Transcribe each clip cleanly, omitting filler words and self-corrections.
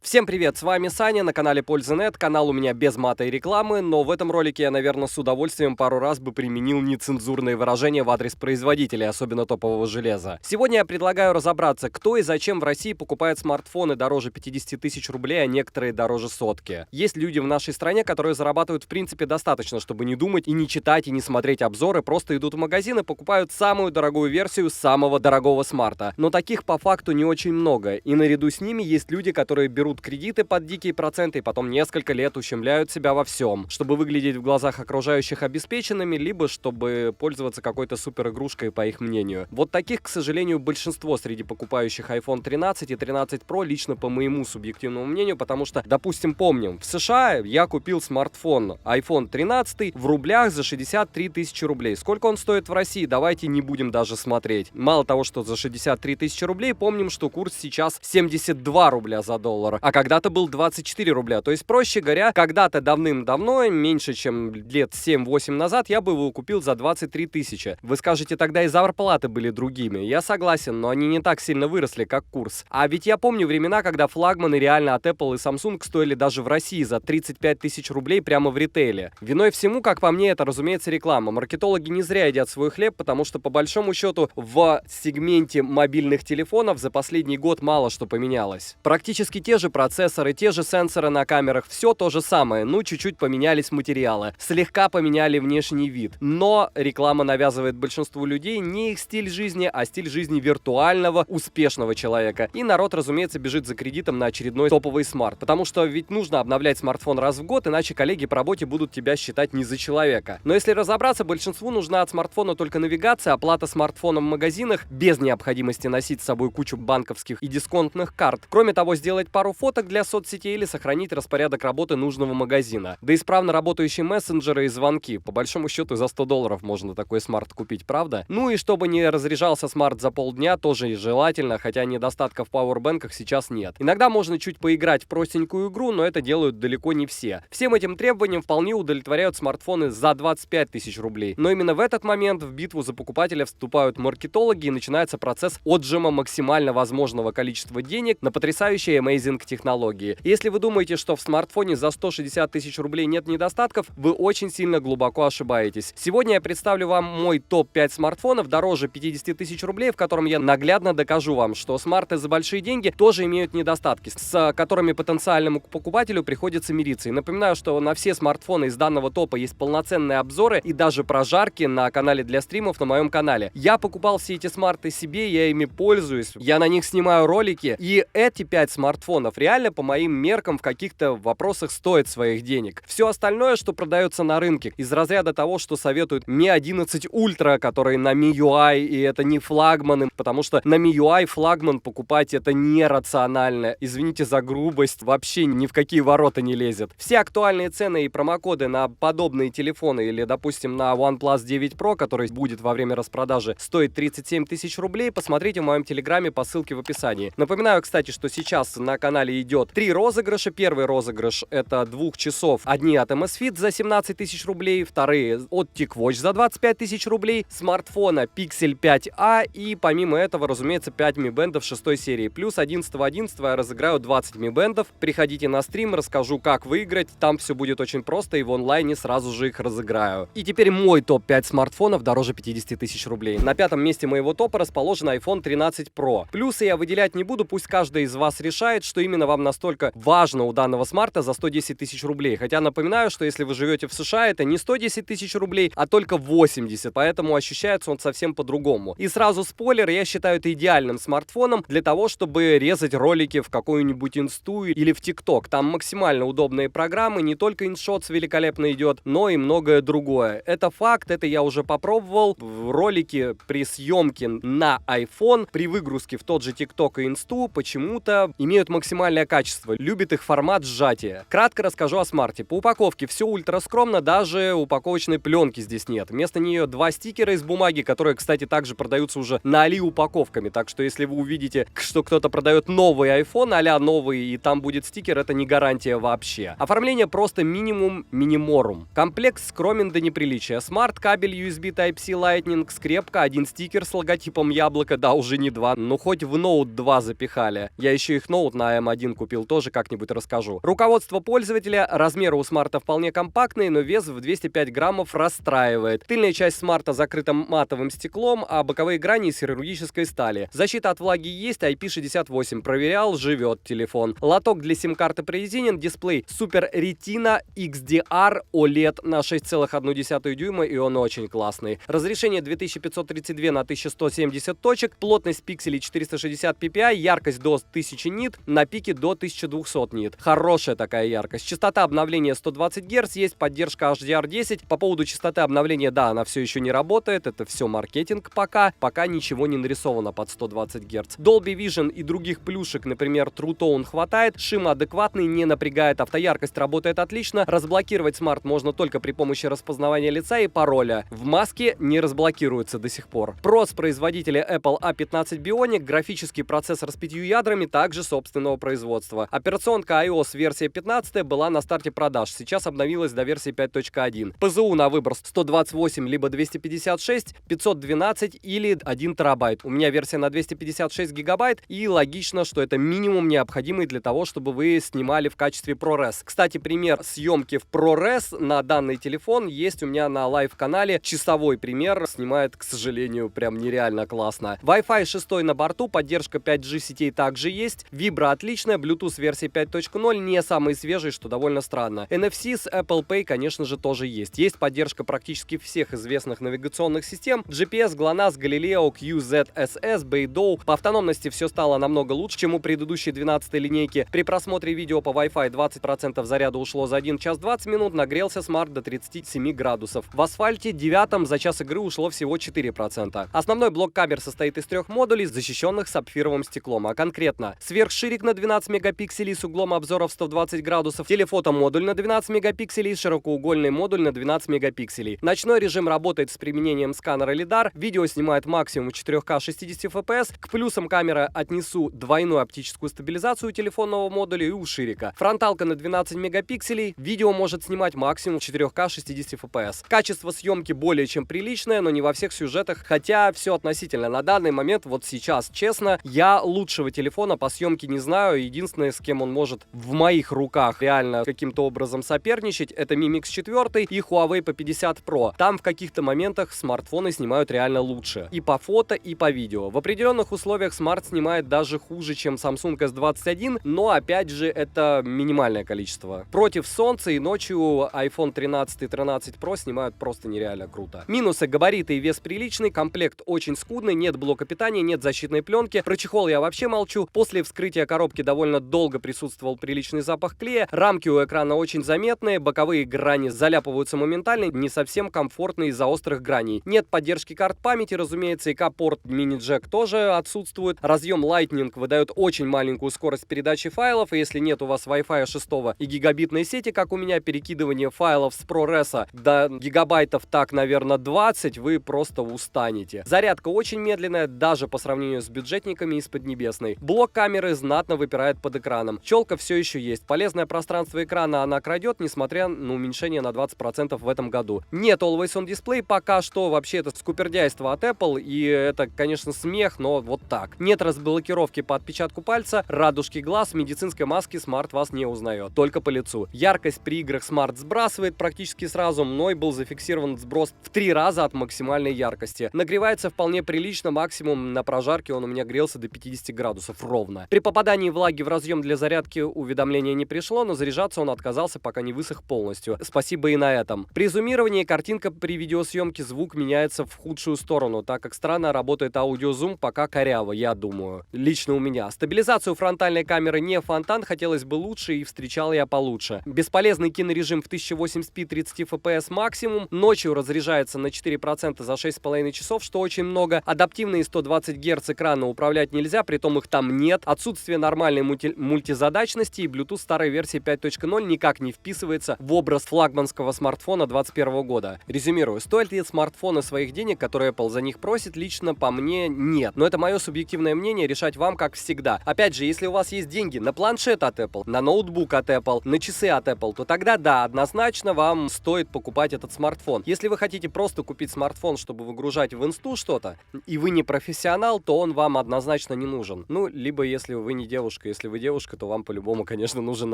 Всем привет, с вами Саня, на канале Польза.нет, канал у меня без мата и рекламы, но в этом ролике я, наверное, с удовольствием пару раз бы применил нецензурные выражения в адрес производителей, особенно топового железа. Сегодня я предлагаю разобраться, кто и зачем в России покупает смартфоны дороже 50 тысяч рублей, а некоторые дороже сотки. Есть люди в нашей стране, которые зарабатывают в принципе достаточно, чтобы не думать и не читать и не смотреть обзоры, просто идут в магазин и покупают самую дорогую версию самого дорогого смарта. Но таких по факту не очень много, и наряду с ними есть люди, которые берут кредиты под дикие проценты и потом несколько лет ущемляют себя во всем, чтобы выглядеть в глазах окружающих обеспеченными, либо чтобы пользоваться какой-то супер игрушкой, по их мнению. Вот таких, к сожалению, большинство среди покупающих iPhone 13 и 13 Pro, лично по моему субъективному мнению, потому что, допустим, помним, в США я купил смартфон iPhone 13 в рублях за 63 тысячи рублей. Сколько он стоит в России? Давайте не будем даже смотреть. Мало того, что за 63 тысячи рублей, помним, что курс сейчас 72 рубля за доллар, а когда-то был 24 рубля. То есть, проще говоря, когда-то давным-давно, меньше чем лет 7-8 назад, я бы его купил за 23 тысячи. Вы скажете, тогда и зарплаты были другими. Я согласен, но они не так сильно выросли, как курс. А ведь я помню времена, когда флагманы реально от Apple и Samsung стоили даже в России за 35 тысяч рублей прямо в ритейле. Виной всему, как по мне, это, разумеется, реклама. Маркетологи не зря едят свой хлеб, потому что, по большому счету, в сегменте мобильных телефонов за последний год мало что поменялось. Практически те же процессоры, те же сенсоры на камерах, все то же самое, ну чуть-чуть поменялись материалы, слегка поменяли внешний вид. Но реклама навязывает большинству людей не их стиль жизни, а стиль жизни виртуального, успешного человека. И народ, разумеется, бежит за кредитом на очередной топовый смарт, потому что ведь нужно обновлять смартфон раз в год, иначе коллеги по работе будут тебя считать не за человека. Но если разобраться, большинству нужна от смартфона только навигация, оплата смартфона в магазинах, без необходимости носить с собой кучу банковских и дисконтных карт. Кроме того, сделать пару фоток для соцсетей или сохранить распорядок работы нужного магазина. Да исправно работающие мессенджеры и звонки. По большому счету за $100 можно такой смарт купить, правда? Ну и чтобы не разряжался смарт за полдня, тоже и желательно, хотя недостатков в пауэрбэнках сейчас нет. Иногда можно чуть поиграть в простенькую игру, но это делают далеко не все. Всем этим требованиям вполне удовлетворяют смартфоны за 25 тысяч рублей. Но именно в этот момент в битву за покупателя вступают маркетологи и начинается процесс отжима максимально возможного количества денег на потрясающие amazing технологии. Если вы думаете, что в смартфоне за 160 тысяч рублей нет недостатков, вы очень сильно глубоко ошибаетесь. Сегодня я представлю вам мой топ-5 смартфонов дороже 50 тысяч рублей, в котором я наглядно докажу вам, что смарты за большие деньги тоже имеют недостатки, с которыми потенциальному покупателю приходится мириться. И напоминаю, что на все смартфоны из данного топа есть полноценные обзоры и даже прожарки на канале для стримов на моем канале. Я покупал все эти смарты себе, я ими пользуюсь, я на них снимаю ролики, и эти 5 смартфонов реально по моим меркам в каких-то вопросах стоят своих денег. Все остальное, что продается на рынке, из разряда того, что советуют Mi 11 Ultra, которые на MIUI, и это не флагманы, потому что на MIUI флагман покупать это нерационально. Извините за грубость, вообще ни в какие ворота не лезет. Все актуальные цены и промокоды на подобные телефоны или, допустим, на OnePlus 9 Pro, который будет во время распродажи стоить 37 тысяч рублей, посмотрите в моем телеграме по ссылке в описании. Напоминаю, кстати, что сейчас на канале идет 3 розыгрыша. Первый розыгрыш — это 2 часов. Одни от Amazfit за 17 тысяч рублей, вторые от TicWatch за 25 тысяч рублей, смартфона Pixel 5a и, помимо этого, разумеется, 5 Mi Band 6 серии. Плюс 11.11 я разыграю 20 Mi Band. Приходите на стрим, расскажу, как выиграть. Там все будет очень просто, и в онлайне сразу же их разыграю. И теперь мой топ-5 смартфонов дороже 50 тысяч рублей. На 5-м месте моего топа расположен iPhone 13 Pro. Плюсы я выделять не буду, пусть каждый из вас решает, что именно вам настолько важно у данного смарта за 110 тысяч рублей. Хотя напоминаю, что если вы живете в США, это не 110 тысяч рублей, а только 80, поэтому ощущается он совсем по-другому. И сразу спойлер, я считаю это идеальным смартфоном для того, чтобы резать ролики в какую-нибудь инсту или в ТикТок. Там максимально удобные программы, не только InShots великолепно идет, но и многое другое. Это факт, это я уже попробовал. В ролике при съемке на iPhone, при выгрузке в тот же ТикТок и инсту почему-то имеют максимальное качество. Любит их формат сжатия. Кратко расскажу о смарте. По упаковке все ультра скромно, даже упаковочной пленки здесь нет. Вместо нее 2 стикера из бумаги, которые, кстати, также продаются уже на Али упаковками. Так что если вы увидите, что кто-то продает новый iPhone, а-ля новый, и там будет стикер, это не гарантия вообще. Оформление просто минимум миниморум. Комплект скромен до неприличия. Смарт, кабель USB Type-C Lightning, скрепка, 1 стикер с логотипом яблока, да, уже не 2, но хоть в ноут 2 запихали. Я еще их ноут на M1 один купил, тоже как-нибудь расскажу. Руководство пользователя. Размеры у смарта вполне компактные, но вес в 205 граммов расстраивает. Тыльная часть смарта закрыта матовым стеклом, а боковые грани из хирургической стали. Защита от влаги есть, IP68. Проверял, живет телефон. Лоток для сим-карты прорезинен, дисплей Super Retina XDR OLED на 6,1 дюйма, и он очень классный. Разрешение 2532 на 1170 точек, плотность пикселей 460 ppi, яркость до 1000 нит, на пике до 1200 нит. Хорошая такая яркость. Частота обновления 120 Гц, есть поддержка HDR10. По поводу частоты обновления, да, она все еще не работает, это все маркетинг пока ничего не нарисовано под 120 Гц. Dolby Vision и других плюшек, например, True Tone, хватает, шим адекватный, не напрягает, автояркость работает отлично, разблокировать смарт можно только при помощи распознавания лица и пароля. В маске не разблокируется до сих пор. ПРОС производителя Apple A15 Bionic, графический процессор с 5 ядрами, также собственного производства. Операционка iOS версия 15 была на старте продаж, сейчас обновилась до версии 5.1. ПЗУ на выбор 128 либо 256, 512 или 1 терабайт. У меня версия на 256 гигабайт, и логично, что это минимум необходимый для того, чтобы вы снимали в качестве ProRes. Кстати, пример съемки в ProRes на данный телефон есть у меня на лайв-канале. Часовой пример. Снимает, к сожалению, прям нереально классно. Wi-Fi 6 на борту, поддержка 5G сетей также есть. Вибра отличная, Bluetooth версии 5.0 не самый свежий, что довольно странно. NFC с Apple Pay, конечно же, тоже есть. Есть поддержка практически всех известных навигационных систем. GPS, GLONASS, Galileo, QZSS, Beidou. По автономности все стало намного лучше, чем у предыдущей 12-й линейки. При просмотре видео по Wi-Fi 20% заряда ушло за 1 час 20 минут, нагрелся смарт до 37 градусов. В асфальте 9 за час игры ушло всего 4%. Основной блок камер состоит из 3 модулей, защищенных сапфировым стеклом, а конкретно сверхширик на 12 мегапикселей с углом обзора в 120 градусов, телефотомодуль на 12 мегапикселей, широкоугольный модуль на 12 мегапикселей. Ночной режим работает с применением сканера LiDAR, видео снимает максимум 4К 60 FPS, к плюсам камеры отнесу двойную оптическую стабилизацию телефонного модуля и у ширика. Фронталка на 12 мегапикселей, видео может снимать максимум 4К 60 FPS. Качество съемки более чем приличное, но не во всех сюжетах, хотя все относительно. На данный момент, вот сейчас, честно, я лучшего телефона по съемке не знаю. Единственное, с кем он может в моих руках реально каким-то образом соперничать, это Mi Mix 4 и Huawei P50 Pro. Там в каких-то моментах смартфоны снимают реально лучше. И по фото, и по видео. В определенных условиях смарт снимает даже хуже, чем Samsung S21, но опять же это минимальное количество. Против солнца и ночью iPhone 13 и 13 Pro снимают просто нереально круто. Минусы: габариты и вес приличный, комплект очень скудный, нет блока питания, нет защитной пленки. Про чехол я вообще молчу. После вскрытия коробки довольно долго присутствовал приличный запах клея. Рамки у экрана очень заметные, боковые грани заляпываются моментально, не совсем комфортно из-за острых граней. Нет поддержки карт памяти, разумеется, ИК-порт мини-джек тоже отсутствует. Разъем Lightning выдает очень маленькую скорость передачи файлов, и если нет у вас Wi-Fi 6 и гигабитной сети, как у меня, перекидывание файлов с ProRes до гигабайтов, так, наверное, 20, вы просто устанете. Зарядка очень медленная, даже по сравнению с бюджетниками из Поднебесной. Блок камеры знатно выпирает под экраном. Челка все еще есть. Полезное пространство экрана она крадет, несмотря на уменьшение на 20% в этом году. Нет Always On Display пока что, вообще это скупердяйство от Apple, и это, конечно, смех, но вот так. Нет разблокировки по отпечатку пальца, радужки глаз, медицинской маски смарт вас не узнает, только по лицу. Яркость при играх смарт сбрасывает практически сразу, мной был зафиксирован сброс в 3 раза от максимальной яркости. Нагревается вполне прилично, максимум на прожарке он у меня грелся до 50 градусов ровно. При попадании влаги в разъем для зарядки уведомления не пришло, но заряжаться он отказался, пока не высох полностью. Спасибо и на этом. При зумировании картинка при видеосъемке, звук меняется в худшую сторону, так как странно работает аудиозум, пока коряво, я думаю. Лично у меня. Стабилизацию фронтальной камеры не фонтан, хотелось бы лучше, и встречал я получше. Бесполезный кинорежим в 1080p 30 FPS максимум, ночью разряжается на 4% за 6,5 часов, что очень много. Адаптивные 120 Гц экрана управлять нельзя, притом их там нет. Отсутствие нормальной мультизадачности и Bluetooth старой версии 5.0 никак не вписывается в образ флагманского смартфона 2021 года. Резюмирую, стоят ли смартфоны своих денег, которые Apple за них просит, лично по мне нет. Но это мое субъективное мнение, решать вам как всегда. Опять же, если у вас есть деньги на планшет от Apple, на ноутбук от Apple, на часы от Apple, то тогда да, однозначно вам стоит покупать этот смартфон. Если вы хотите просто купить смартфон, чтобы выгружать в инсту что-то, и вы не профессионал, то он вам однозначно не нужен. Ну, либо если вы не девушка, девушка. Если вы девушка, то вам по-любому, конечно, нужен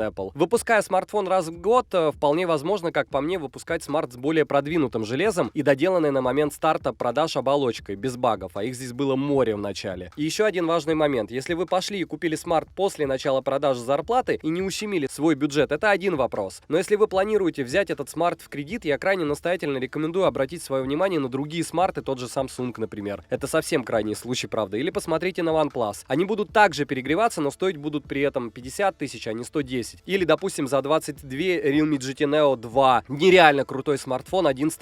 Apple. Выпуская смартфон раз в год, вполне возможно, как по мне, выпускать смарт с более продвинутым железом и доделанной на момент старта продаж оболочкой, без багов, а их здесь было море в начале. И еще один важный момент. Если вы пошли и купили смарт после начала продаж зарплаты и не ущемили свой бюджет, это один вопрос. Но если вы планируете взять этот смарт в кредит, я крайне настоятельно рекомендую обратить свое внимание на другие смарты, тот же Samsung, например. Это совсем крайний случай, правда. Или посмотрите на OnePlus. Они будут также перегреваться, но стоить будут при этом 50 тысяч, а не 110. Или, допустим, за 22 Realme GT Neo 2. Нереально крутой смартфон, 11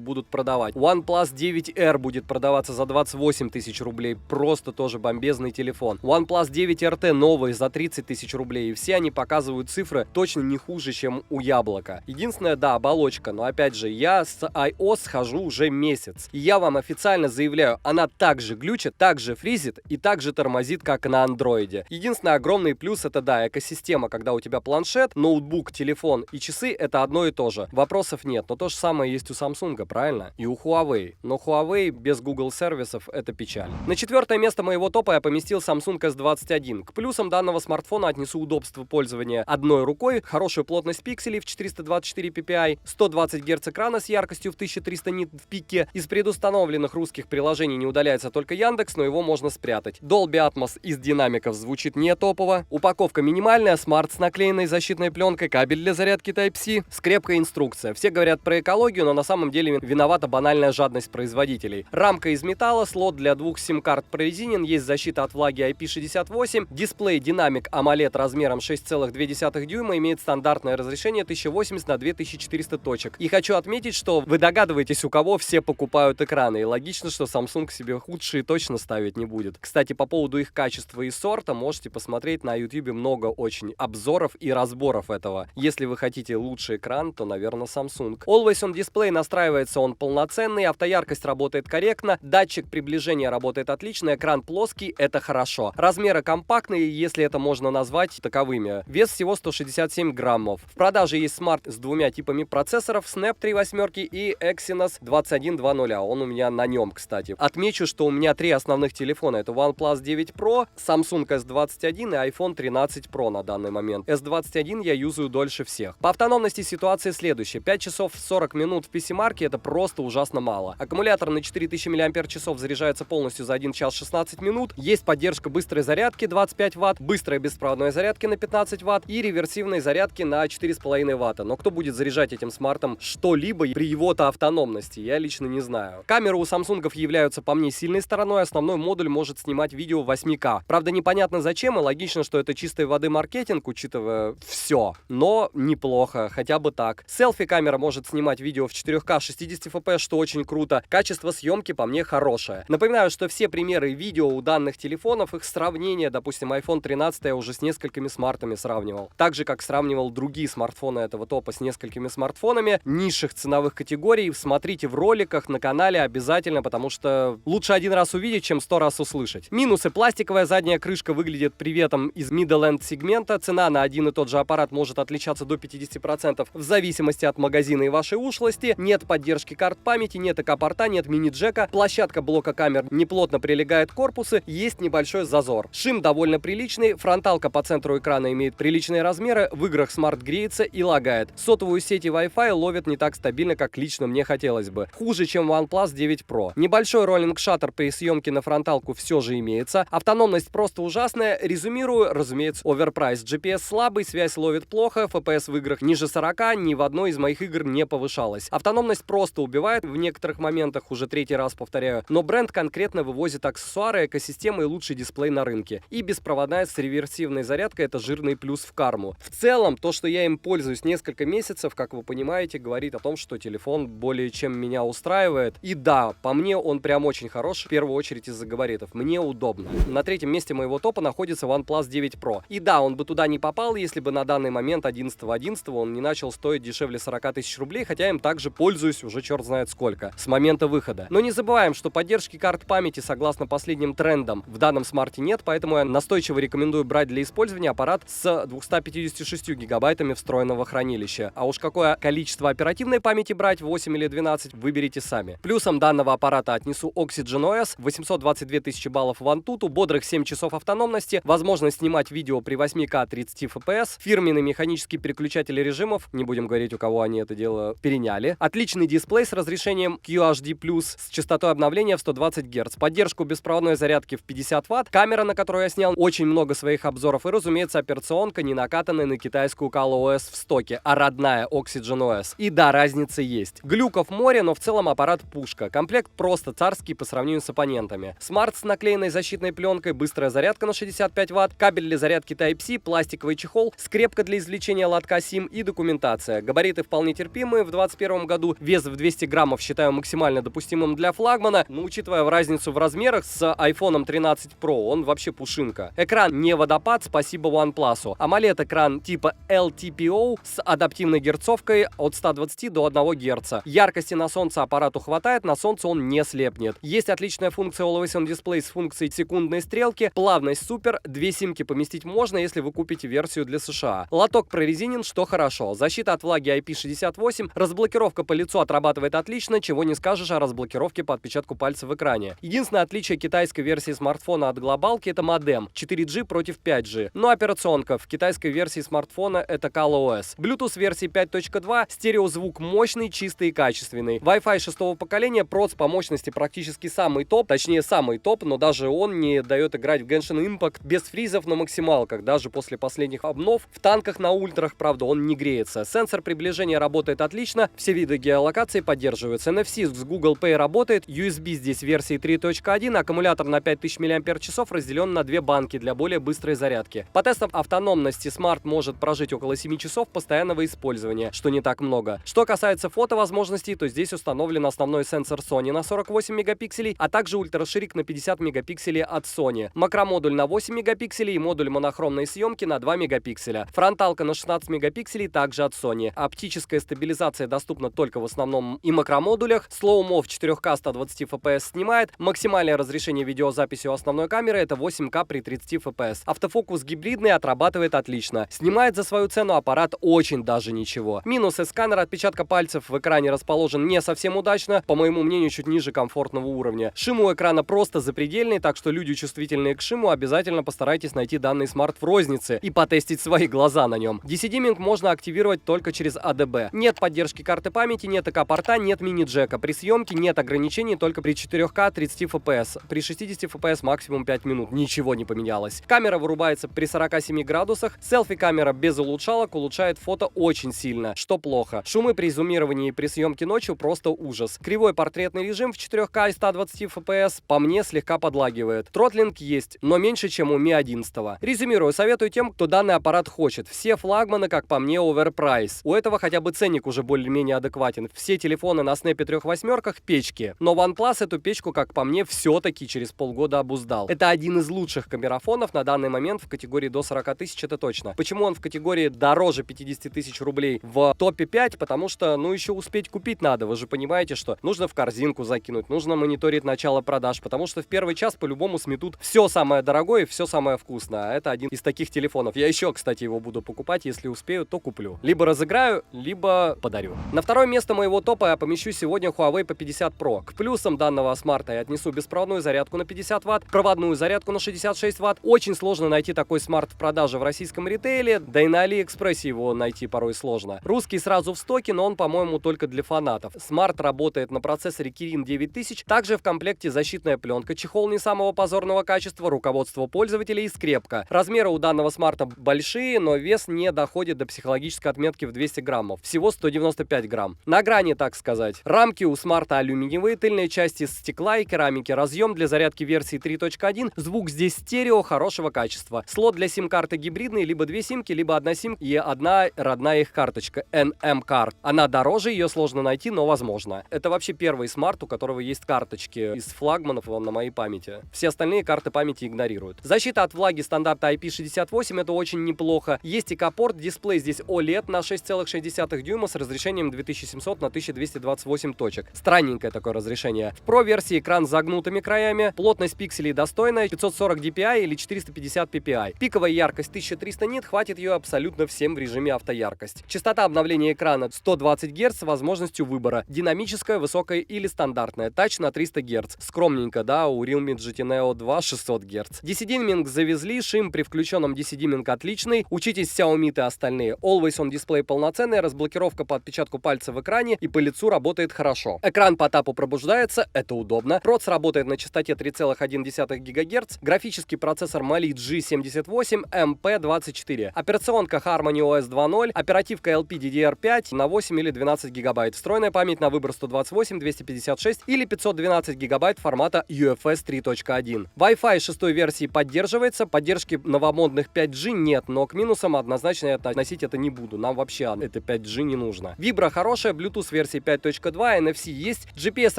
будут продавать. OnePlus 9R будет продаваться за 28 тысяч рублей. Просто тоже бомбезный телефон. OnePlus 9 RT новый за 30 тысяч рублей. И все они показывают цифры точно не хуже, чем у Яблока. Единственное, да, оболочка. Но опять же, я с iOS хожу уже месяц. И я вам официально заявляю, она также глючит, также фризит и также тормозит, как на андроиде. Единственный огромный плюс — это, да, экосистема, когда у тебя планшет, ноутбук, телефон и часы — это одно и то же. Вопросов нет, но то же самое есть у Samsung, правильно? И у Huawei. Но Huawei без Google сервисов — это печаль. На 4-е место моего топа я поместил Samsung S21. К плюсам данного смартфона отнесу удобство пользования одной рукой, хорошую плотность пикселей в 424 ppi, 120 Гц экрана с яркостью в 1300 нит в пике. Из предустановленных русских приложений не удаляется только Яндекс, но его можно спрятать. Dolby Atmos из динамиков звучит не топово. Упаковка минимальная, смарт с наклеенной защитной пленкой, кабель для зарядки Type-C, скрепка, инструкция. Все говорят про экологию, но на самом деле виновата банальная жадность производителей. Рамка из металла, слот для 2 сим-карт прорезинен, есть защита от влаги IP68, дисплей динамик AMOLED размером 6,2 дюйма, имеет стандартное разрешение 1080 на 2400 точек. И хочу отметить, что вы догадываетесь, у кого все покупают экраны, и логично, что Samsung себе худшие точно ставить не будет. Кстати, по поводу их качества и сорта можете посмотреть на YouTube много очень обзоров и разборов этого. Если вы хотите лучший экран, то, наверное, Samsung. Always on Display настраивается он полноценный, автояркость работает корректно, датчик приближения работает отлично, экран плоский, это хорошо. Размеры компактные, если это можно назвать таковыми. Вес всего 167 граммов. В продаже есть смарт с двумя типами процессоров, Snap 3 восьмерки и Exynos 2120. Он у меня на нем, кстати. Отмечу, что у меня 3 основных телефона. Это OnePlus 9 Pro, Samsung S21 и iPhone 13 Pro на данный момент. S21 я юзаю дольше всех. По автономности ситуация следующая. 5 часов 40 минут в PC-марке — это просто ужасно мало. Аккумулятор на 4000 мАч заряжается полностью за 1 час 16 минут. Есть поддержка быстрой зарядки 25 Вт, быстрой беспроводной зарядки на 15 Вт и реверсивной зарядки на 4,5 Вт. Но кто будет заряжать этим смартом что-либо при его-то автономности, я лично не знаю. Камеры у Samsung являются по мне сильной стороной. Основной модуль может снимать видео в 8К. Правда, непонятно зачем, и логично, что это чистой воды маркетинг, учитывая все. Но неплохо, хотя бы так. Селфи-камера может снимать видео в 4К 60 FPS, что очень круто. Качество съемки по мне хорошее. Напоминаю, что все примеры видео у данных телефонов, их сравнение, допустим, iPhone 13 я уже с несколькими смартами сравнивал. Так же, как сравнивал другие смартфоны этого топа с несколькими смартфонами низших ценовых категорий. Смотрите в роликах на канале обязательно, потому что лучше один раз увидеть, чем 100 раз услышать. Минусы: пластиковая задняя крышка выглядит приветом из middle-end сегмента. Цена на один и тот же аппарат может отличаться до 50% в зависимости от магазина и вашей ушлости. Нет поддержки карт памяти, нет ЭК-порта, нет мини-джека. Площадка блока камер неплотно прилегает к корпусу, есть небольшой зазор. Шим довольно приличный, фронталка по центру экрана имеет приличные размеры, в играх смарт греется и лагает. Сотовую сеть и Wi-Fi ловит не так стабильно, как лично мне хотелось бы. Хуже, чем OnePlus 9 Pro. Небольшой роллинг-шаттер при съемке на фронталку все же имеется. Автономность просто ужасная. Резюмирую, разумеется, оверпрайс. GPS слабый, связь ловит плохо, FPS в играх ниже 40, ни в одной из моих игр не повышалась. Автономность просто убивает в некоторых моментах, уже 3-й раз повторяю, но бренд конкретно вывозит аксессуары, экосистемы и лучший дисплей на рынке. И беспроводная с реверсивной зарядкой — это жирный плюс в карму. В целом, то, что я им пользуюсь несколько месяцев, как вы понимаете, говорит о том, что телефон более чем меня устраивает. И да, по мне он прям очень хорош, в первую очередь из-за габаритов. Мне удобно. На 3-м месте моего топа находится OnePlus 9 Pro. И да, он бы туда не попал, если бы на данный момент 11.11 он не начал стоить дешевле 40 тысяч рублей, хотя им также пользуюсь уже черт знает сколько, с момента выхода. Но не забываем, что поддержки карт памяти, согласно последним трендам, в данном смарте нет, поэтому я настойчиво рекомендую брать для использования аппарат с 256 гигабайтами встроенного хранилища. А уж какое количество оперативной памяти брать, 8 или 12, выберите сами. Плюсом данного аппарата отнесу Oxygen OS, 822 тысячи баллов в Antutu, бодрых 7 часов автономности, в возможность снимать видео при 8К 30 FPS, фирменный механический переключатель режимов, не будем говорить, у кого они это дело переняли, отличный дисплей с разрешением QHD+, с частотой обновления в 120 Гц, поддержку беспроводной зарядки в 50 Вт, камера, на которую я снял очень много своих обзоров, и, разумеется, операционка, не накатанная на китайскую ColorOS в стоке, а родная OxygenOS. И да, разница есть. Глюков море, но в целом аппарат пушка. Комплект просто царский по сравнению с оппонентами. Смарт с наклеенной защитной пленкой, быстрая зарядка на 65 Вт, кабель для зарядки Type-C, пластиковый чехол, скрепка для извлечения лотка SIM и документация. Габариты вполне терпимые в 2021 году. Вес в 200 граммов считаю максимально допустимым для флагмана, но учитывая разницу в размерах с iPhone 13 Pro, он вообще пушинка. Экран не водопад, спасибо OnePlus. AMOLED-экран типа LTPO с адаптивной герцовкой от 120 до 1 Гц. Яркости на солнце аппарату хватает, на солнце он не слепнет. Есть отличная функция Always On Display с функцией секундной стрелки, плавность супер, 2 симки поместить можно, если вы купите версию для США. Лоток прорезинен, что хорошо. Защита от влаги IP68, разблокировка по лицу отрабатывает отлично, чего не скажешь о разблокировке по отпечатку пальца в экране. Единственное отличие китайской версии смартфона от глобалки — это модем 4G против 5G. Но операционка в китайской версии смартфона — это ColorOS. Bluetooth версии 5.2, стереозвук мощный, чистый и качественный. Wi-Fi 6-го поколения, проц по мощности практически самый топ, точнее самый топ, но даже он не дает играть в Genshin Impact без фризов на максималках, даже после последних обнов. В танках на ультрах, правда, он не греется. Сенсор приближения работает отлично, все виды геолокации поддерживаются. NFC с Google Pay работает, USB здесь версии 3.1, аккумулятор на 5000 мАч разделен на 2 банки для более быстрой зарядки. По тестам автономности Smart может прожить около 7 часов постоянного использования, что не так много. Что касается фотовозможностей, то здесь установлен основной сенсор Sony на 48 мегапикселей, а также ультраширик на 50 мегапикселей от Sony. Макромодуль на 8 мегапикселей и модуль монохромной съемки на 2 мегапикселя. Фронталка на 16 мегапикселей также от Sony. Оптическая стабилизация доступна только в основном и макромодулях. Slow-mo в 4К 120 FPS снимает. Максимальное разрешение видеозаписи у основной камеры — это 8К при 30 FPS. Автофокус гибридный, отрабатывает отлично. Снимает за свою цену аппарат очень даже ничего. Минусы: сканер отпечатка пальцев в экране расположен не совсем удачно, по моему мнению, чуть ниже комфортного уровня. Шим у экрана просто запредельный, так что люди, чувствительные к шиму, обязательно постарайтесь найти данный смарт в рознице и потестить свои глаза на нем. DC-димминг можно активировать только через ADB. Нет поддержки карты памяти, нет АК-порта, нет мини-джека. При съемке нет ограничений только при 4К 30 FPS. При 60 FPS максимум 5 минут. Ничего не поменялось. Камера вырубается при 47 градусах. Селфи-камера без улучшалок улучшает фото очень сильно, что плохо. Шумы при зумировании и при съемке ночью просто ужас. Кривой портретный режим в 4К и 120 FPS по мне слегка подлагивает. Тротлинг есть, но меньше, чем у Mi 11. Резюмирую, советую тем, кто данный аппарат хочет. Все флагманы, как по мне, оверпрайс. У этого хотя бы ценник уже более-менее адекватен. Все телефоны на Snap 3 восьмерках печки. Но OnePlus эту печку, как по мне, все-таки через полгода обуздал. Это один из лучших камерафонов на данный момент в категории до 40 тысяч, это точно. Почему он в категории дороже 50 тысяч рублей в топе 5? Потому что, еще успеть купить надо. Вы же понимаете, что нужно в корзинку закинуть, нужно мониторить начало продаж, потому что в первый час по-любому сметут все самое дорогое и все самое вкусное. А это один из таких телефонов. Я еще, кстати, его буду покупать, если успею, то куплю. Либо разыграю, либо подарю. На второе место моего топа я помещу сегодня Huawei P50 Pro. К плюсам данного смарта я отнесу беспроводную зарядку на 50 Вт, проводную зарядку на 66 Вт. Очень сложно найти такой смарт в продаже в российском ритейле, да и на Алиэкспрессе его найти порой сложно. Русский сразу в стоке, но он, по-моему, только для фанатов. Смарт работает на процессоре Kirin 9000, также в комплекте защитная пленка, чехол не самого позорного качества, руководство пользователей и скрепка. Размеры у данного смарта большие, но вес не доходит до психологической отметки в 200 граммов. Всего 195 грамм. На грани, так сказать. Рамки у смарта алюминиевые, тыльные части из стекла и керамики, разъем для зарядки версии 3.1, звук здесь стерео хорошего качества. Слот для сим-карты гибридный, либо 2 симки, либо 1 симка и одна родная их карточка, NM-карт. Она дороже, ее сложно найти, но возможно. Это вообще первый смарт, у которого есть карточки из флагманов на моей памяти. Все остальные карты памяти игнорируют. Защита от влаги стандарта IP68, это очень неплохо. Есть ИК-порт, дисплей здесь OLED на 6,6 дюйма с разрешением 2700 на 1228 точек. Странненькое такое разрешение. В Pro-версии экран с загнутыми краями, плотность пикселей достойная, 540 dpi или 450 ppi. Пиковая яркость 1300 нит, хватит ее абсолютно всем в режиме автояркость. Частота обновления экрана 120 Гц с возможностью выбора. Динамическая, высокая или стандартная. Тач на 300 Гц. Скромненько, да, у Realme GT Neo 2 600 Гц. DC-димминг Samsung завезли, шим при включенном DC-диминг отличный. Учитесь Xiaomi и остальные. Always on Display полноценная, разблокировка по отпечатку пальца в экране и по лицу работает хорошо. Экран по тапу пробуждается, это удобно. Проц работает на частоте 3,1 ГГц. Графический процессор Mali G78 MP24. Операционка Harmony OS 2.0. Оперативка LPDDR5 на 8 или 12 гигабайт. Встроенная память на выбор 128, 256 или 512 гигабайт формата UFS 3.1. Wi-Fi 6 версии поддерживается. Поддержки новомодных 5G нет, но к минусам однозначно я относить это не буду. Нам вообще это 5G не нужно. Вибра хорошая, Bluetooth версии 5.2, NFC есть. GPS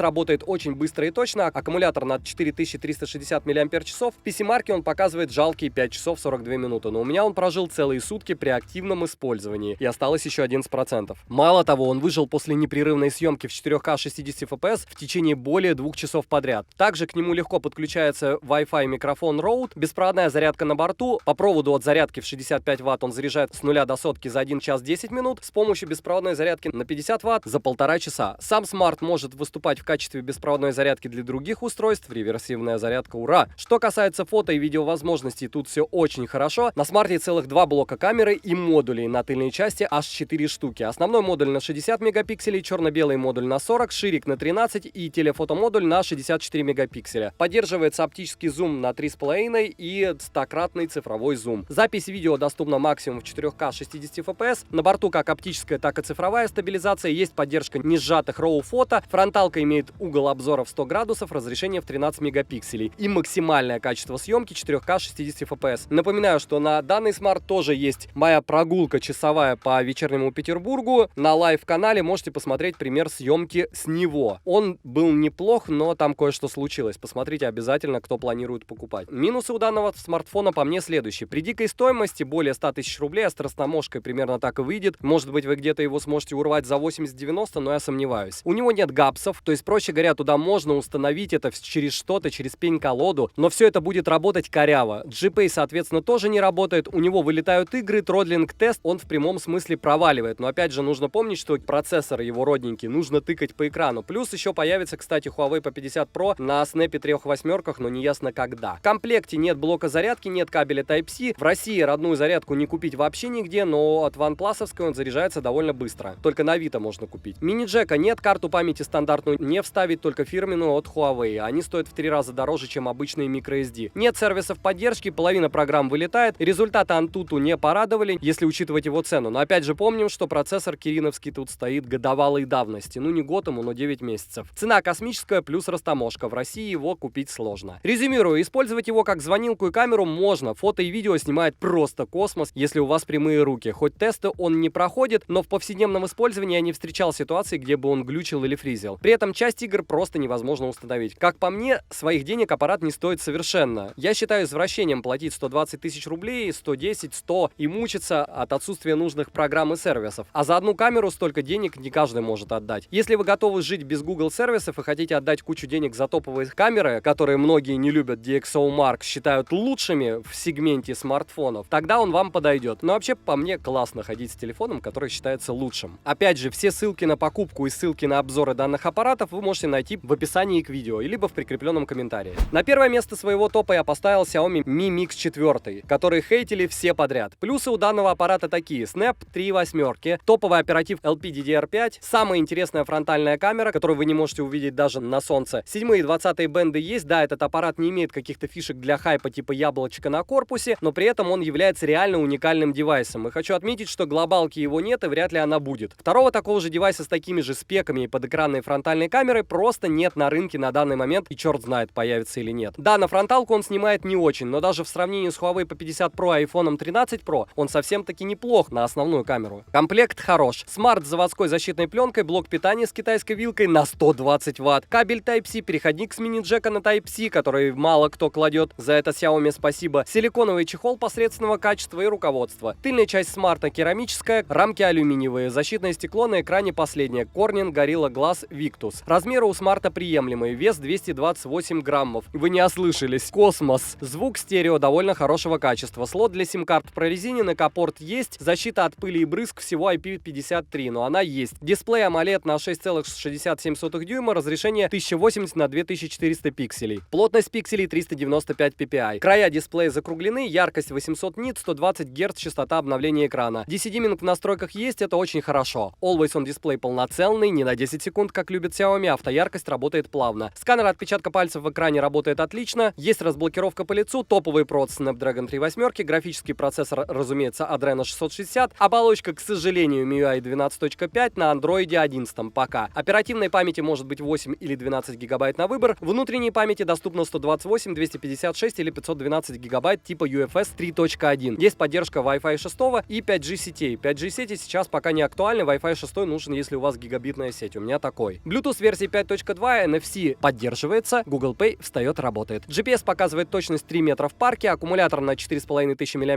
работает очень быстро и точно. Аккумулятор на 4360 мАч. В PC-марке он показывает жалкие 5 часов 42 минуты. Но у меня он прожил целые сутки при активном использовании. И осталось еще 11%. Мало того, он выжил после непрерывной съемки в 4К 60 FPS в течение более 2 часов подряд. Также к нему легко подключается Wi-Fi микрофон Rode, беспроводная зарядка на борту. По проводу от зарядки в 65 Вт он заряжает с 0 до сотки за 1 час 10 минут, с помощью беспроводной зарядки на 50 Вт за 1,5 часа. Сам смарт может выступать в качестве беспроводной зарядки для других устройств, реверсивная зарядка, ура! Что касается фото и видео возможностей, тут все очень хорошо. На смарте целых 2 блока камеры и модулей на тыльной части аж 4 штуки. Основной модуль на 60 мегапикселей, черно-белый модуль на 40, ширик на 13 и телефотомодуль на 64 мегапикселя. Поддерживается оптический зум на 3,5 и 100-кратный цифровой зум. Запись видео доступна максимум в 4К 60 FPS. На борту как оптическая, так и цифровая стабилизация. Есть поддержка несжатых RAW фото. Фронталка имеет угол обзора в 100 градусов, разрешение в 13 мегапикселей. И максимальное качество съемки 4К 60 FPS. Напоминаю, что на данный смарт тоже есть моя прогулка часовая по вечернему Петербургу. На лайв-канале можете посмотреть пример съемки с него. Он был неплох, но там кое-что случилось. Посмотрите обязательно, кто планирует покупать. Минусы у данного смартфона по мне следующие. При дикой стоимости более 100 тысяч рублей, а с растаможкой примерно так и выйдет. Может быть, вы где-то его сможете урвать за 80-90, но я сомневаюсь. У него нет гапсов, то есть, проще говоря, туда можно установить это через что-то, через пень-колоду, но все это будет работать коряво. GPay, соответственно, тоже не работает. У него вылетают игры, тротлинг-тест, он в прямом смысле проваливает. Но опять же, нужно помнить, что процессор его родненький, нужно тыкать по экрану. Плюс еще появится, кстати, Huawei P50 Pro на Snap 3 восьмерках, но не ясно когда. В комплекте нет блока зарядки, нет кабеля Type-C. В России родную зарядку не купить вообще нигде, но от OnePlus-овской он заряжается довольно быстро. Только на Авито можно купить. Мини-джека нет, карту памяти стандартную не вставить, только фирменную от Huawei. Они стоят в 3 раза дороже, чем обычные microSD. Нет сервисов поддержки, половина программ вылетает. Результаты Antutu не порадовали, если учитывать его цену. Но опять же помним, что процессор кириновский тут стоит годовалой давности. Ну не год ему, но 9 месяцев. Цена космическая плюс растаможка. В России его купить сложно. Резюмирую, использовать его как звонилку и камеру можно. Фото и видео снимает просто космос, если у вас прямые руки. Хоть тесты он не проходит, но в повседневном использовании я не встречал ситуации, где бы он глючил или фризил. При этом часть игр просто невозможно установить. Как по мне, своих денег аппарат не стоит совершенно. Я считаю извращением платить 120 тысяч рублей, 110, 100 и мучиться от отсутствия нужных программ и сервисов. А за одну камеру столько денег не каждый может отдать. Если вы готовы жить без Google сервисов и хотите отдать кучу денег за топовые камеры, которые многие не любят, DxOMark считают лучшими в сегменте смартфонов, тогда он вам подойдет. Но вообще, по мне, классно ходить с телефоном, который считается лучшим. Опять же, все ссылки на покупку и ссылки на обзоры данных аппаратов вы можете найти в описании к видео, либо в прикрепленном комментарии. На первое место своего топа я поставил Xiaomi Mi Mix 4, который хейтили все подряд. Плюсы у данного аппарата такие: Snap 3 восьмерки, топовый оператив LPDDR5, самая интересная фронтальная камера, которую вы не можете увидеть даже на солнце. 7 и 20 бенды есть, да, этот аппарат не имеет каких-то фишек для хайпа типа яблочка на корпусе, но при этом он является реально уникальным девайсом. И хочу отметить, что глобалки его нет и вряд ли она будет. Второго такого же девайса с такими же спеками и подэкранной фронтальной камерой просто нет на рынке на данный момент, и черт знает, появится или нет. Да, на фронталку он снимает не очень, но даже в сравнении с Huawei P50 Pro и iPhone 13 Pro он совсем-таки неплох на основную камеру. Комплект хорош. Смарт с заводской защитной пленкой, блок питания с китайской вилкой на 120 Вт, кабель Type-C, переходник с мини-джека на Type-C, который мало кто кладет, за это Xiaomi спасибо, силиконовый чехол посредственного качества и руководства. Тыльная часть смарта керамическая, рамки алюминиевые, защитное стекло на экране последнее, Corning Gorilla Glass Victus. Размеры у смарта приемлемые, вес 228 граммов. Вы не ослышались, космос. Звук стерео довольно хорошего качества, слот для сим-карт прорезинен, экопорт есть, защита от пыли и брызг всего IP53, но она есть. Дисплей AMOLED на 6,67 дюйма, разрешение 1080 на 2400 пикселей. Плотность пикселей 395 ppi. MIUI. Края дисплея закруглены, яркость 800 нит, 120 Гц, частота обновления экрана. DC-диминг в настройках есть, это очень хорошо. Always on Display полноценный, не на 10 секунд, как любит Xiaomi, автояркость работает плавно. Сканер отпечатка пальцев в экране работает отлично, есть разблокировка по лицу, топовый процессор Snapdragon 3 восьмерки, графический процессор, разумеется, Adreno 660, оболочка, к сожалению, MIUI 12.5 на Android 11 пока. Оперативной памяти может быть 8 или 12 гигабайт на выбор, внутренней памяти доступно 128, 256 или 512 гигабайт типа UFS 3.1. Есть поддержка Wi-Fi 6 и 5G сетей. 5G сети сейчас пока не актуальны, Wi-Fi 6 нужен, если у вас гигабитная сеть. У меня такой. Bluetooth версии 5.2, NFC поддерживается, Google Pay встает, работает. GPS показывает точность 3 метра в парке, аккумулятор на 4500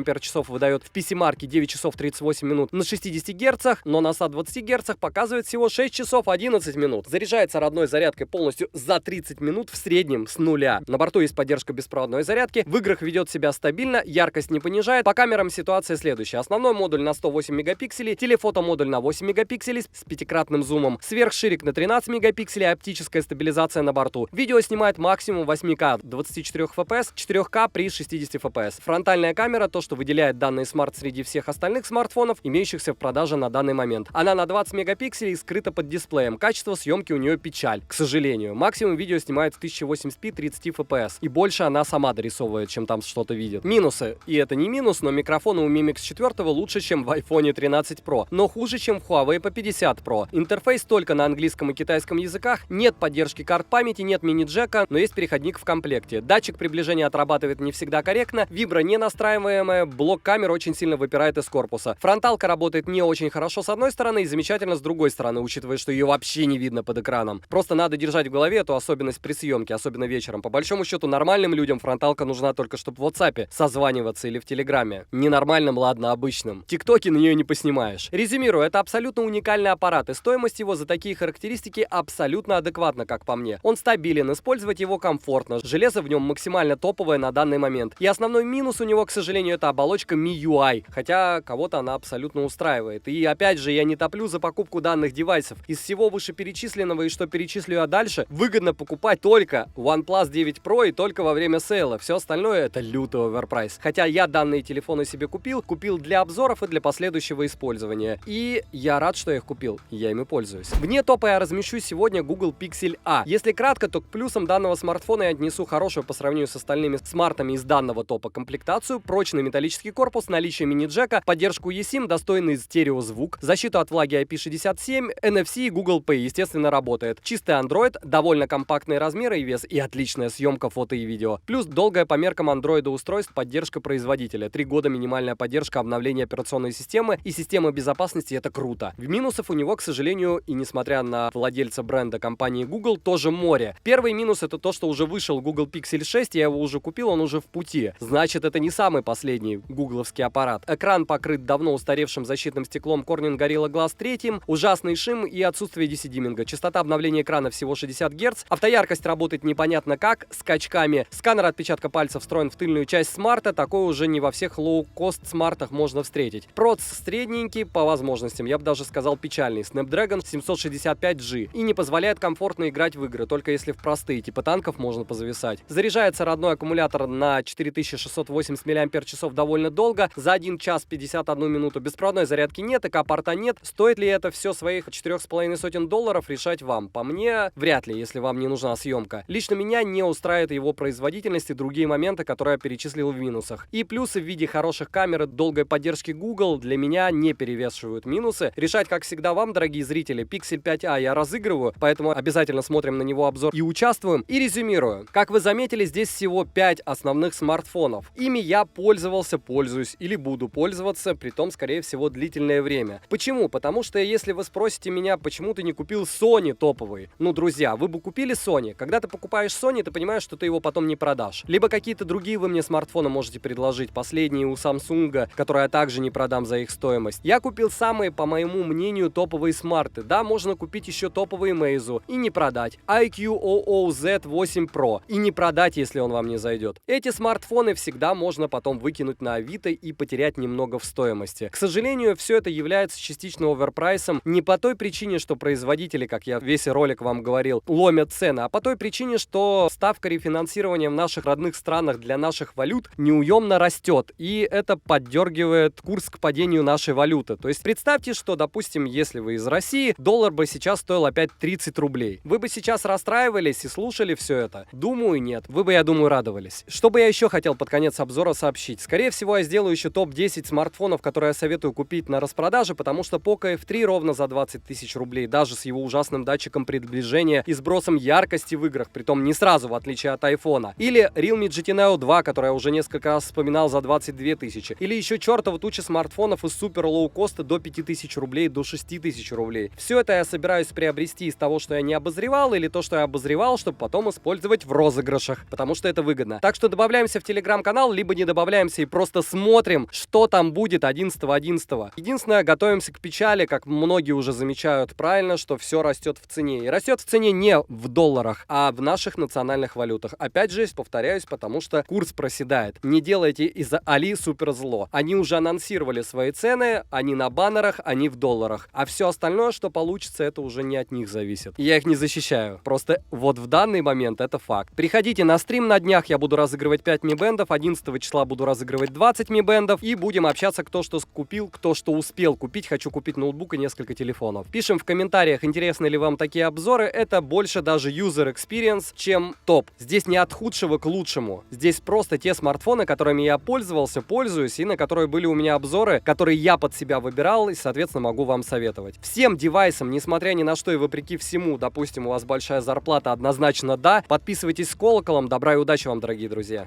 мАч выдает в PC-марке 9 часов 38 минут на 60 Гц, но на 120 Гц показывает всего 6 часов 11 минут. Заряжается родной зарядкой полностью за 30 минут в среднем с нуля. На борту есть поддержка беспроводной зарядки, в играх ведет себя стабильно, яркость не понижает. По камерам ситуация следующая. Основной модуль на 108 мегапикселей, телефотомодуль на 8 мегапикселей с 5-кратным зумом, сверхширик на 13 мегапикселей, оптическая стабилизация на борту. Видео снимает максимум 8К 24 FPS, 4К при 60 FPS. Фронтальная камера, то, что выделяет данный смарт среди всех остальных смартфонов, имеющихся в продаже на данный момент. Она на 20 мегапикселей и скрыта под дисплеем. Качество съемки у нее печаль, к сожалению. Максимум видео снимает в 1080p 30 FPS. И больше она сама дорисовывает, чем там что-то видит. Минусы. И это не минус, но микрофоны у Mi Mix 4 лучше, чем в iPhone 13 Pro. Но хуже, чем в Huawei P50 Pro. Интерфейс только на английском и китайском языках. Нет поддержки карт памяти, нет мини-джека, но есть переходник в комплекте. Датчик приближения отрабатывает не всегда корректно. Вибра не настраиваемая. Блок камер очень сильно выпирает из корпуса. Фронталка работает не очень хорошо с одной стороны и замечательно с другой стороны, учитывая, что ее вообще не видно под экраном. Просто надо держать в голове эту особенность при съемке, особенно вечером. По большому счету, нормальным людям фронталка нужна только, чтобы в WhatsApp созваниваться или в Телеграме. Ненормальным, ладно, обычным. ТикТоки на нее не поснимаешь. Резюмирую, это абсолютно уникальный аппарат, и стоимость его за такие характеристики абсолютно адекватна, как по мне. Он стабилен, использовать его комфортно, железо в нем максимально топовое на данный момент. И основной минус у него, к сожалению, это оболочка MIUI, хотя кого-то она абсолютно устраивает. И опять же, я не топлю за покупку данных девайсов. Из всего вышеперечисленного и что перечислю я дальше, выгодно покупать только OnePlus 9 Pro и только во время сейла. Все остальное это лютый оверпрайс. Хотя я данные телефоны себе купил для обзоров и для последующего использования. И я рад, что я их купил. Я ими пользуюсь. Вне топа я размещу сегодня Google Pixel A. Если кратко, то к плюсам данного смартфона я отнесу хорошую по сравнению с остальными смартами из данного топа комплектацию, прочный металлический корпус, наличие мини-джека, поддержку eSIM, достойный стереозвук, защиту от влаги IP67, NFC и Google Pay, естественно, работает. Чистый Android, довольно компактные размеры и вес и отличная съемка фото и видео. Плюс долгая по меркам Android устройств поддержка производителя. 3 года минимальная поддержка обновления операционной системы и системы безопасности, это круто. Минусов у него, к сожалению, и несмотря на владельца бренда компании Google, тоже море. Первый минус это то, что уже вышел Google Pixel 6, я его уже купил, он уже в пути. Значит, это не самый последний гугловский аппарат. Экран покрыт давно устаревшим защитным стеклом Corning Gorilla Glass 3, ужасный шим и отсутствие DC-диминга. Частота обновления экрана всего 60 Гц, автояркость работает непонятно как, скачками. Сканер отпечатка пальцев встроен в тыльную часть смарта, такое уже не во всех лоу-кост смартах можно встретить. Процессор средненький, по возможностям, я бы даже сказал печальный, Snapdragon 765G, и не позволяет комфортно играть в игры, только если в простые, типа танков можно позависать. Заряжается родной аккумулятор на 4680 мАч довольно долго, за 1 час 51 минуту. Беспроводной зарядки нет, ЭК-порта нет. Стоит ли это все своих $4,5 решать вам? По мне, вряд ли, если вам не нужна съемка. Лично меня не устраивает его производительность и другие моменты, которые я перечислил в минусах. И плюсы в виде хороших камер и долгой поддержки Google для меня не перевешивают минусы. Решать, как всегда, вам, дорогие зрители. Pixel 5a я разыгрываю, поэтому обязательно смотрим на него обзор и участвуем. И резюмирую. Как вы заметили, здесь всего 5 основных смартфонов. Ими я пользуюсь или буду пользоваться, притом, скорее всего, длительное время. Почему? Потому что, если вы спросите меня, почему ты не купил Sony топовый? Ну, друзья, вы бы купили Sony. Когда ты покупаешь Sony, ты понимаешь, что ты его потом не продашь. Либо какие-то другие вы мне смартфоны можете предложить. Последние у Samsung, которые я также не продам за их стоимость. Я купил самые, по моему мнению, топовые смарты. Да, можно купить еще топовые Meizu и не продать. IQ OOZ8 Pro и не продать, если он вам не зайдет. Эти смартфоны всегда можно потом выкинуть на Авито и потерять немного в стоимости. К сожалению, все это является частично оверпрайсом не по той причине, что производители, как я весь ролик вам говорил, ломят цены, а по той причине, что ставка рефинансирования в наших родных странах странах для наших валют неуемно растет, и это поддергивает курс к падению нашей валюты. То есть представьте, что, допустим, если вы из России, доллар бы сейчас стоил опять 30 рублей. Вы бы сейчас расстраивались и слушали все это? Думаю, нет. Вы бы, я думаю, радовались. Что бы я еще хотел под конец обзора сообщить? Скорее всего, я сделаю еще топ-10 смартфонов, которые я советую купить на распродаже, потому что Poco F3 ровно за 20 тысяч рублей, даже с его ужасным датчиком приближения и сбросом яркости в играх, притом не сразу, в отличие от айфона. Или Realme GT Neo 2, который я уже несколько раз вспоминал, за 22 тысячи. Или еще чертова туча смартфонов из супер лоу-коста до 5000 рублей, до 6000 рублей. Все это я собираюсь приобрести из того, что я не обозревал, или то, что я обозревал, чтобы потом использовать в розыгрышах, потому что это выгодно. Так что добавляемся в телеграм-канал, либо не добавляемся и просто смотрим, что там будет 11.11. Единственное, готовимся к печали, как многие уже замечают правильно, что все растет в цене. И растет в цене не в долларах, а в наших национальных валютах. Опять же, повторяюсь, потому что курс проседает. Не делайте из-за Али супер зло. Они уже анонсировали свои цены, они на баннерах, они в долларах. А все остальное, что получится, это уже не от них зависит. Я их не защищаю. Просто вот в данный момент это факт. Приходите на стрим на днях, я буду разыгрывать 5 Mi Band, 11 числа буду разыгрывать 20 Mi Band, и будем общаться, кто что купил, кто что успел купить. Хочу купить ноутбук и несколько телефонов. Пишем в комментариях, интересны ли вам такие обзоры. Это больше даже user experience, чем топ. Здесь не от худшего к лучшему. Здесь просто те смартфоны, которыми я пользовался, пользуюсь, и на которые были у меня обзоры, которые я под себя выбирал, и, соответственно, могу вам советовать. Всем девайсам, несмотря ни на что и вопреки всему, допустим, у вас большая зарплата, однозначно да. Подписывайтесь с колоколом. Добра и удачи вам, дорогие друзья.